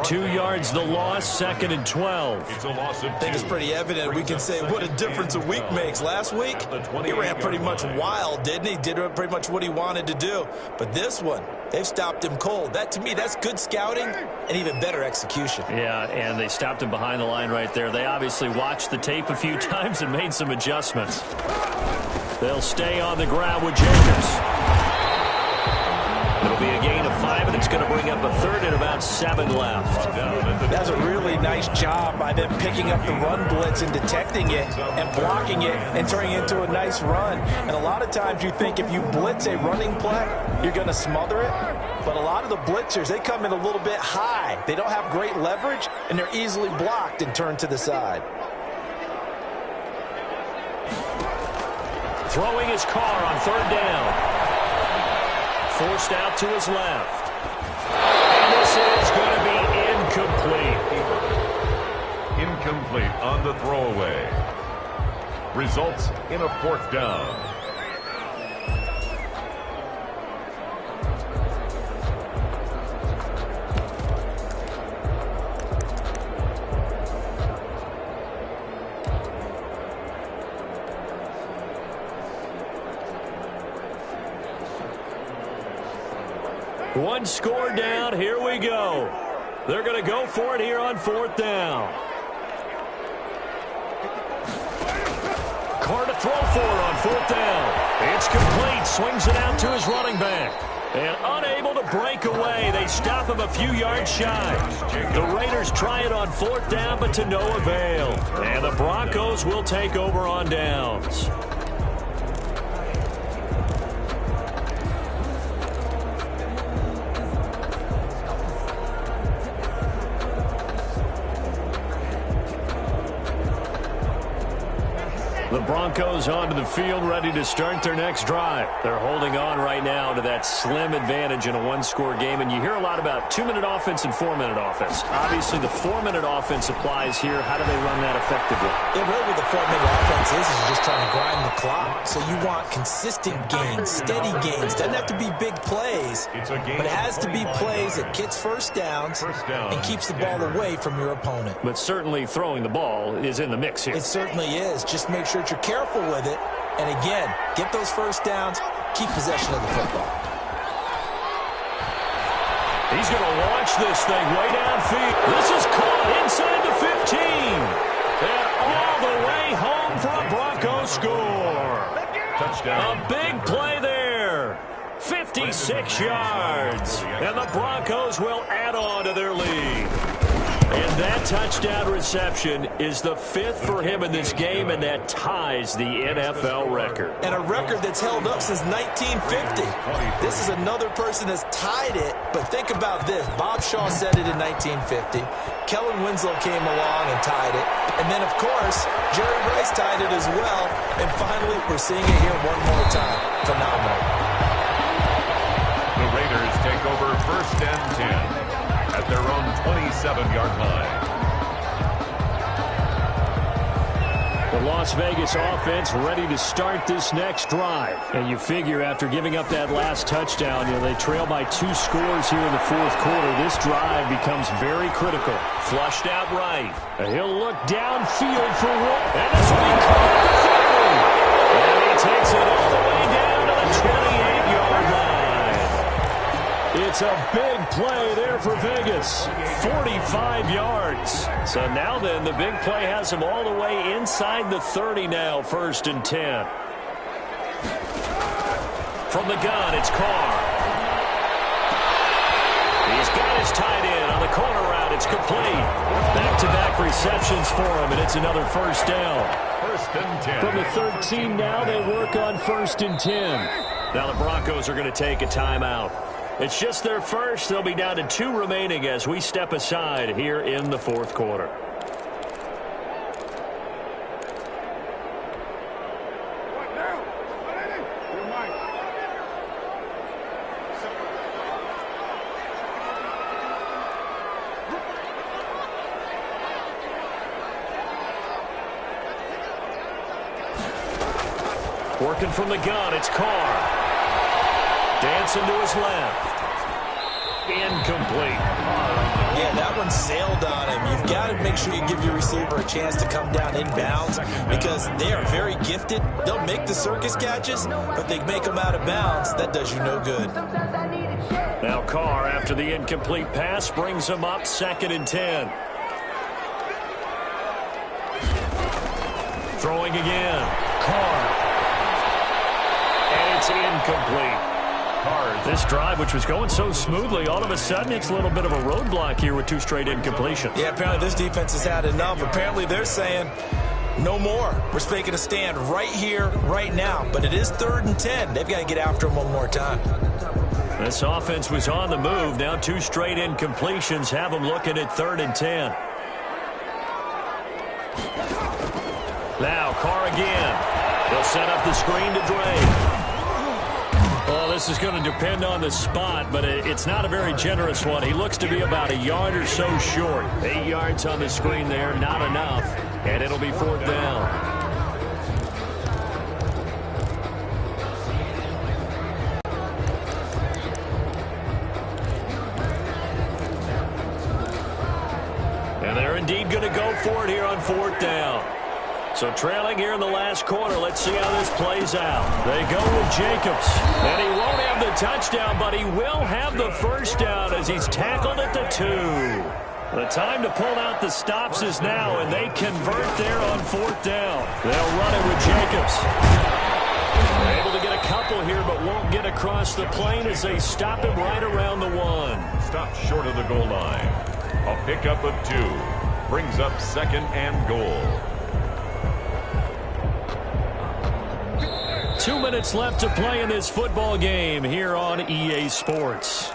2 yards the loss, 2nd and 12. It's a loss of 2. I think it's pretty evident. We can say what a difference a week makes. Last week, he ran pretty much wild, didn't he? Did pretty much what he wanted to do. But this one, they've stopped him cold. That, to me, that's good scouting and even better execution. Yeah, and they stopped him behind the line right there. They obviously watched the tape a few times and made some adjustments. They'll stay on the ground with Jacobs. It'll be a gain of 5, and it's going to bring up a 3rd and about 7 left. That's a really nice job by them picking up the run blitz and detecting it and blocking it and turning it into a nice run. And a lot of times you think if you blitz a running play, you're going to smother it. But a lot of the blitzers, they come in a little bit high. They don't have great leverage, and they're easily blocked and turned to the side. Throwing his car on third down. Forced out to his left. And this is going to be incomplete. Incomplete on the throwaway. Results in a fourth down. One score down. Here we go. They're going to go for it here on fourth down. Carr to throw for it on fourth down. It's complete. Swings it out to his running back. And unable to break away. They stop him a few yards shy. The Raiders try it on fourth down, but to no avail. And the Broncos will take over on downs. The Broncos onto the field, ready to start their next drive. They're holding on right now to that slim advantage in a one-score game, and you hear a lot about 2-minute offense and 4-minute offense. Obviously, the 4-minute offense applies here. How do they run that effectively? Yeah, really what the 4-minute offense is just trying to grind the clock. So you want consistent gains, steady gains. Doesn't have to be big plays, but it has to be plays that gets first downs and keeps the ball away from your opponent. But certainly throwing the ball is in the mix here. It certainly is. Just make sure you're careful with it. And again, get those first downs, keep possession of the football. He's going to launch this thing way downfield. This is caught inside the 15. And all the way home for a Broncos score. Touchdown. A big play there. 56 yards. And the Broncos will add on to their lead. And that touchdown reception is the 5th for him in this game, and that ties the NFL record. And a record that's held up since 1950. This is another person that's tied it, but think about this. Bob Shaw said it in 1950. Kellen Winslow came along and tied it. And then, of course, Jerry Rice tied it as well. And finally, we're seeing it here one more time. Phenomenal. The Raiders take over first and 10. At their own 27-yard line. The Las Vegas offense ready to start this next drive. And you figure after giving up that last touchdown, they trail by 2 scores here in the fourth quarter. This drive becomes very critical. Flushed out right. And he'll look downfield for one. And this will be caught at the 30. And he takes it all the way down to the 28-yard line. It's a big play there for Vegas. 45 yards. So now then, the big play has him all the way inside the 30 now, first and 10. From the gun, it's Carr. He's got his tight end on the corner route. It's complete. Back-to-back receptions for him, and it's another first down. First and 10. From the 13 now, they work on first and 10. Now the Broncos are going to take a timeout. It's just their first. They'll be down to 2 remaining as we step aside here in the fourth quarter. Working from the gun, it's Carr. Dancing to his left. Incomplete. Yeah, that one sailed on him. You've got to make sure you give your receiver a chance to come down inbounds because they are very gifted. They'll make the circus catches, but they make them out of bounds. That does you no good. Now Carr, after the incomplete pass, brings him up second and 10. Throwing again. Carr. And it's incomplete. This drive, which was going so smoothly, all of a sudden it's a little bit of a roadblock here with 2 straight incompletions. Yeah, apparently this defense has had enough. Apparently they're saying no more. We're making a stand right here, right now. But it is 3rd and 10. They've got to get after him one more time. This offense was on the move. Now 2 straight incompletions have them looking at 3rd and 10. Now Carr again. They'll set up the screen to Drake. Well, this is going to depend on the spot, but it's not a very generous one. He looks to be about a yard or so short. 8 yards on the screen there, not enough, and it'll be 4th down. And they're indeed going to go for it here on 4th down. So trailing here in the last quarter, let's see how this plays out. They go with Jacobs, and he won't have the touchdown, but he will have the first down as he's tackled at the 2. The time to pull out the stops is now, and they convert there on 4th down. They'll run it with Jacobs. They're able to get a couple here, but won't get across the plane as they stop him right around the 1. Stopped short of the goal line. A pickup of 2. Brings up 2nd and goal. 2 minutes left to play in this football game here on EA Sports.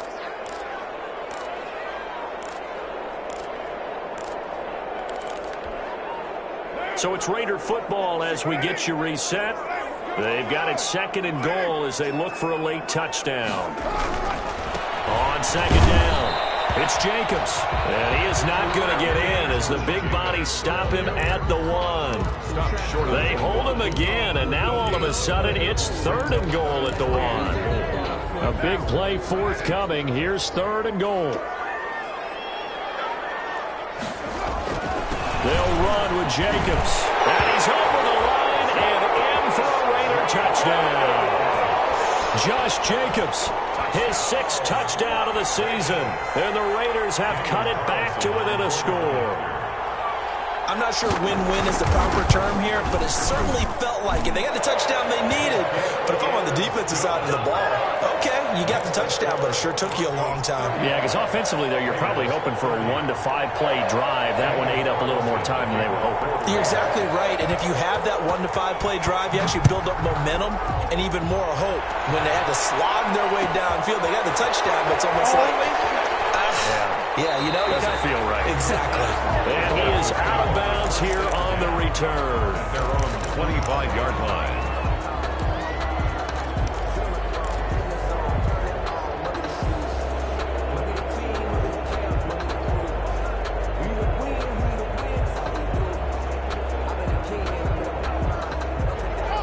So it's Raider football as we get you reset. They've got it 2nd and goal as they look for a late touchdown. On 2nd down, it's Jacobs. And he is not going to get in as the big bodies stop him at the 1. They hold him again, and now all of a sudden it's 3rd and goal at the 1. A big play forthcoming. Here's 3rd and goal. They'll run with Jacobs. And he's over the line and in for a Raider touchdown. Josh Jacobs, his 6th touchdown of the season. And the Raiders have cut it back to within a score. I'm not sure win-win is the proper term here, but it certainly felt like it. They got the touchdown they needed, but if I'm on the defensive side of the ball, okay, you got the touchdown, but it sure took you a long time. Yeah, because offensively there, you're probably hoping for a 1 to 5 play drive. That one ate up a little more time than they were hoping. You're exactly right, and if you have that 1 to 5 play drive, you actually build up momentum and even more hope. When they had to slog their way downfield, they got the touchdown, but it's almost like... Yeah, you know, doesn't feel right. Exactly. And he is out of bounds here on the return. They're on the 25-yard line.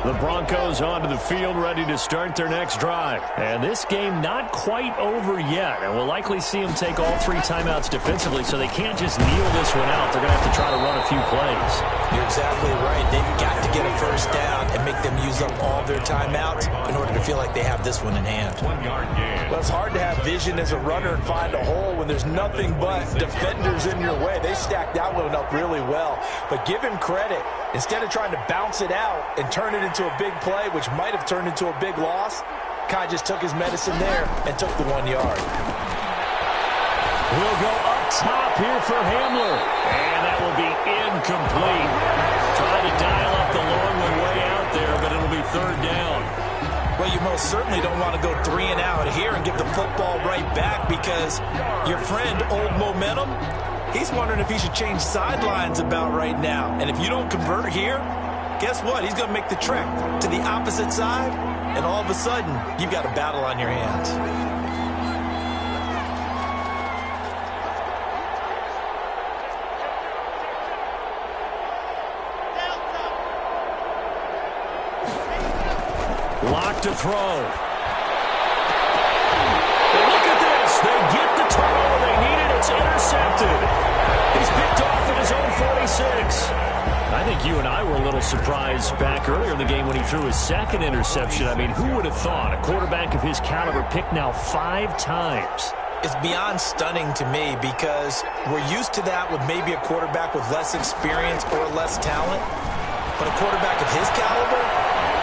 The Broncos onto the field, ready to start their next drive. And this game not quite over yet. And we'll likely see them take all 3 timeouts defensively, so they can't just kneel this one out. They're going to have to try to run a few plays. You're exactly right. They've got to get a first down and make them use up all their timeouts in order to feel like they have this one in hand. 1-yard gain. Well, it's hard to have vision as a runner and find a hole when there's nothing but defenders in your way. They stacked that one up really well. But give him credit. Instead of trying to bounce it out and turn it into a big play, which might have turned into a big loss, Kai just took his medicine there and took the 1 yard. We'll go up top here for Hamler. And that will be incomplete. Trying to dial up the long way out there, but it'll be 3rd down. Well, you most certainly don't want to go 3 and out here and give the football right back because your friend, Old Momentum, he's wondering if he should change sidelines about right now. And if you don't convert here, guess what? He's going to make the trek to the opposite side, and all of a sudden, you've got a battle on your hands. Lock to throw. And look at this. They get the turnover they needed. It's intercepted. He's picked off at his own 46. I think you and I were a little surprised back earlier in the game when he threw his 2nd interception. I mean, who would have thought a quarterback of his caliber picked now 5 times? It's beyond stunning to me because we're used to that with maybe a quarterback with less experience or less talent. But a quarterback of his caliber,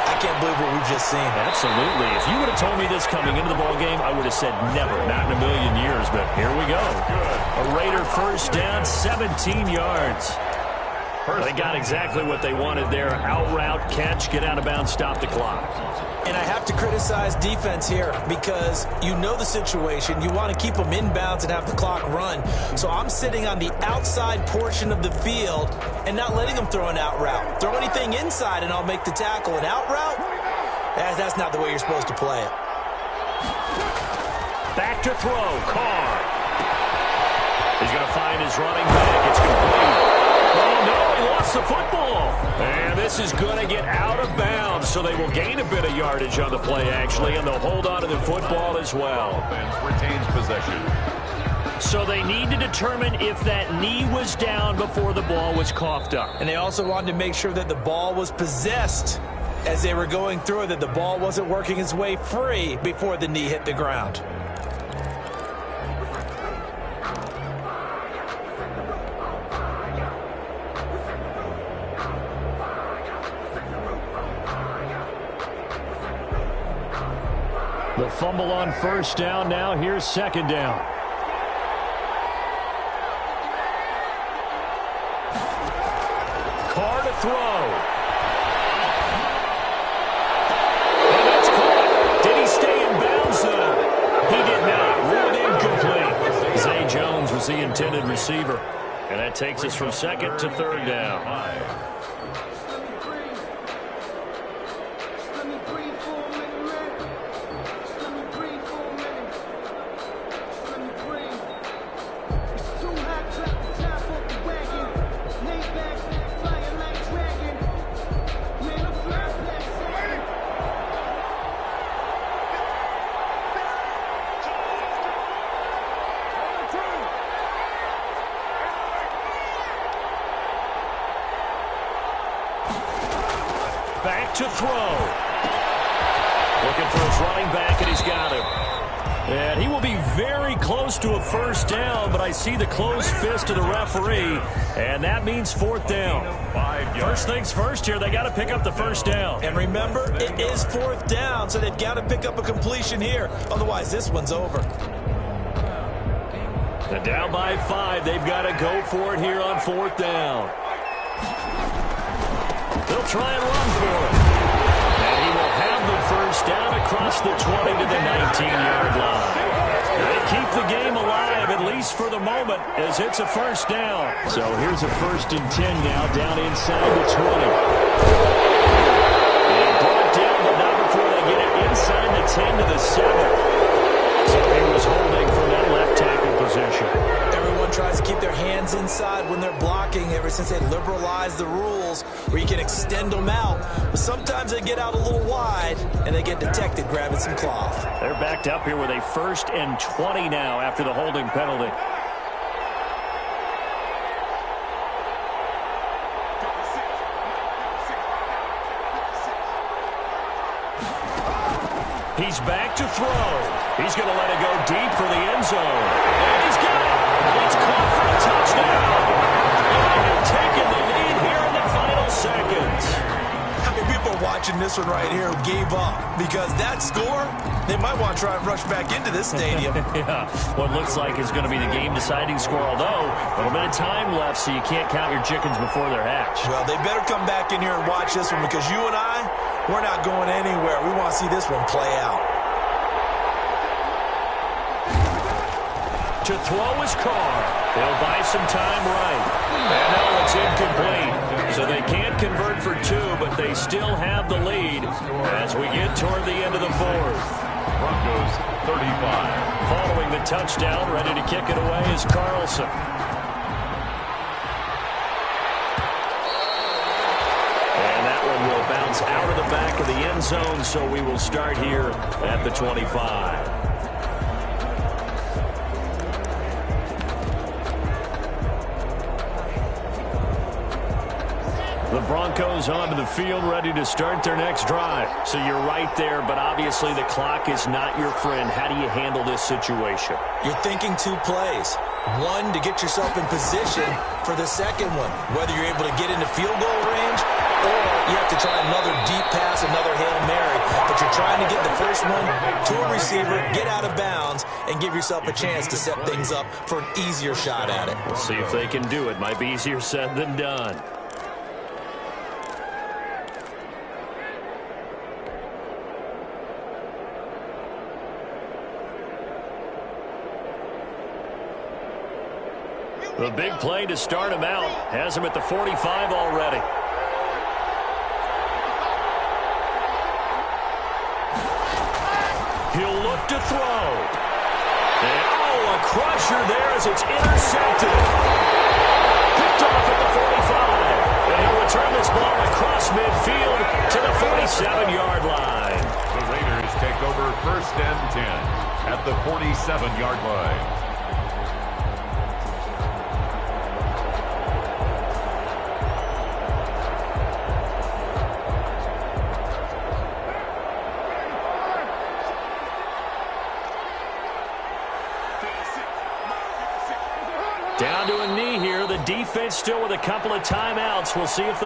I can't believe what we've just seen. Absolutely. If you would have told me this coming into the ball game, I would have said never, not in a million years. But here we go. A Raider first down, 17 yards. They got exactly what they wanted there. Out route, catch, get out of bounds, stop the clock. And I have to criticize defense here because you know the situation. You want to keep them inbounds and have the clock run. So I'm sitting on the outside portion of the field and not letting them throw an out route. Throw anything inside and I'll make the tackle. An out route? That's not the way you're supposed to play it. Back to throw. Carr. He's going to find his running back. It's complete. Oh, no, he lost the football. And this is going to get out of bounds, so they will gain a bit of yardage on the play, actually, and they'll hold on to the football as well. Offense retains possession. So they need to determine if that knee was down before the ball was coughed up. And they also wanted to make sure that the ball was possessed as they were going through it, that the ball wasn't working its way free before the knee hit the ground. The fumble on first down. Now here's second down. Carr to throw. And it's caught. Did he stay in bounds though? He did not. Ruled incomplete. Zay Jones was the intended receiver. And that takes us from second to third down. Back to throw. Looking for his running back, and he's got him. And he will be very close to a first down, but I see the closed fist of the referee, and that means fourth down. First things first here, they got to pick up the first down. And remember, it is fourth down, so they've got to pick up a completion here. Otherwise, this one's over. And down by 5, they've got to go for it here on fourth down. They'll try and run for it. And he will have the first down across the 20 to the 19-yard line. They keep the game alive, at least for the moment, as it's a first down. So here's a 1st and 10 now, down inside the 20. And brought down, but not before they get it inside the 10 to the 7. So he was holding from that left tackle position. Everyone tries to keep their hands inside when they're blocking ever since they liberalized the rules where you can extend them out. But sometimes they get out a little wide and they get detected grabbing some cloth. They're backed up here with a 1st and 20 now after the holding penalty. He's back to throw. He's going to let it go deep for the end zone. And he's got it. It's caught for a touchdown. And they have taken the lead here in the final seconds. How many people are watching this one right here who gave up? Because that score, they might want to try and rush back into this stadium. Yeah, what looks like is going to be the game-deciding score, although a little bit of time left, so you can't count your chickens before they're hatched. Well, they better come back in here and watch this one because you and I, we're not going anywhere. We want to see this one play out. To throw is Carr. They'll buy some time right. And now it's incomplete. So they can't convert for 2, but they still have the lead as we get toward the end of the 4th. Broncos 35. Following the touchdown, ready to kick it away is Carlson. And that one will bounce out of the back of the end zone, so we will start here at the 25. The Broncos onto the field, ready to start their next drive. So you're right there, but obviously the clock is not your friend. How do you handle this situation? You're thinking 2 plays. One, to get yourself in position for the second one, whether you're able to get into field goal range or you have to try another deep pass, another Hail Mary. But you're trying to get the first one to a receiver, get out of bounds, and give yourself a chance to set things up for an easier shot at it. We'll see if they can do it. Might be easier said than done. The big play to start him out has him at the 45 already. He'll look to throw. And, a crusher there as it's intercepted. Picked off at the 45. And he'll return this ball across midfield to the 47-yard line. The Raiders take over 1st and 10 at the 47-yard line. Down to a knee here. The defense still with a couple of timeouts. We'll see if